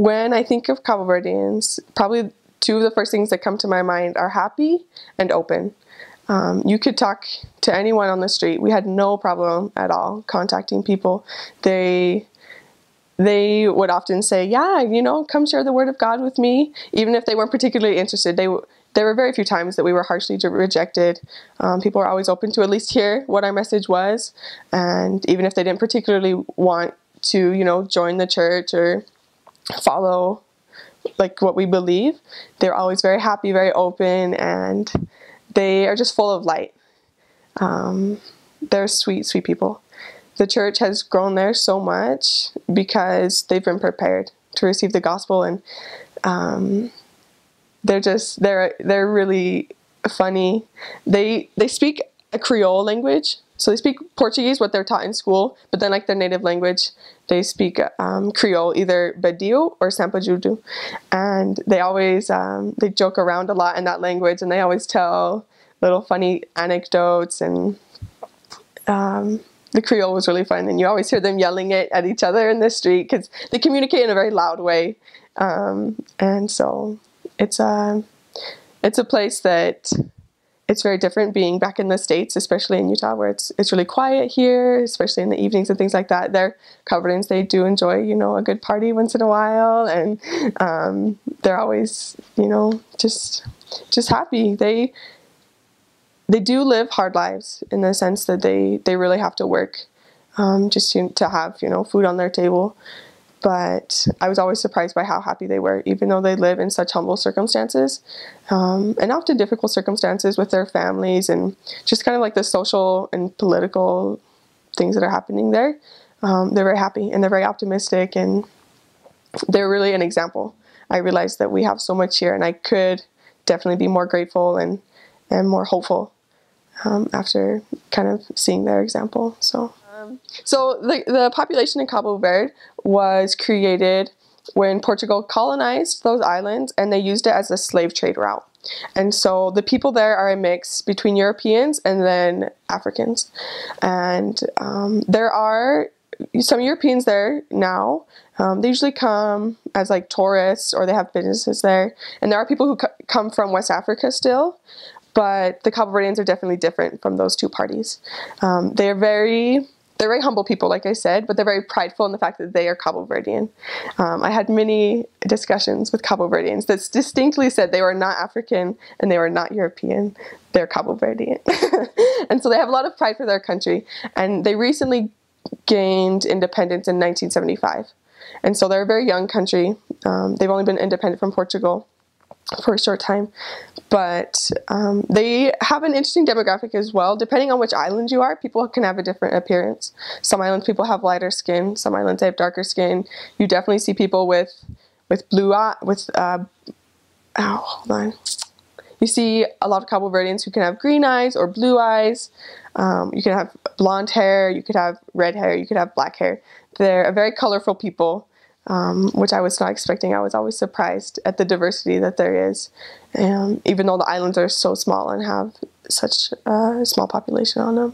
When I think of Cabo Verdeans, probably two of the first things that come to my mind are happy and open. You could talk to anyone on the street. We had no problem at all contacting people. They would often say, yeah, you know, come share the word of God with me, even if they weren't particularly interested. There were very few times that we were harshly rejected. People were always open to at least hear what our message was, and even if they didn't particularly want to, you know, join the church or follow like what we believe, they're always very happy, very open, and they are just full of light. They're sweet, sweet people. The church has grown there so much because they've been prepared to receive the gospel, and they're really funny. They speak a Creole language, so they speak Portuguese, what they're taught in school, but then like their native language, they speak Creole, either Badio or Sampajudu, and they always they joke around a lot in that language, and they always tell little funny anecdotes, and the Creole was really fun, and you always hear them yelling it at each other in the street because they communicate in a very loud way, and so it's a place that it's very different being back in the States, especially in Utah, where it's really quiet here, especially in the evenings and things like that. They're Cabo Verdeans, they do enjoy, you know, a good party once in a while, and they're always, you know, just happy. They do live hard lives in the sense that they really have to work just to have, you know, food on their table. But I was always surprised by how happy they were, even though they live in such humble circumstances, and often difficult circumstances with their families, and just kind of like the social and political things that are happening there. They're very happy, and they're very optimistic, and they're really an example. I realized that we have so much here, and I could definitely be more grateful and more hopeful after kind of seeing their example. So the population in Cabo Verde was created when Portugal colonized those islands, and they used it as a slave trade route. And so the people there are a mix between Europeans and then Africans. And there are some Europeans there now. They usually come as like tourists, or they have businesses there. And there are people who come from West Africa still, but the Cabo Verdeans are definitely different from those two parties. They're very humble people, like I said, but they're very prideful in the fact that they are Cabo Verdean. I had many discussions with Cabo Verdeans that distinctly said they were not African and they were not European. They're Cabo Verdean. And so they have a lot of pride for their country. And they recently gained independence in 1975. And so they're a very young country. They've only been independent from Portugal for a short time, but they have an interesting demographic as well. Depending on which island you are, people can have a different appearance. Some islands people have lighter skin, some islands they have darker skin. You definitely see people with blue eye, hold on. You see a lot of Cabo Verdeans who can have green eyes or blue eyes. You can have blonde hair, you could have red hair, you could have black hair. They're a very colorful people. Which I was not expecting. I was always surprised at the diversity that there is, even though the islands are so small and have such a small population on them.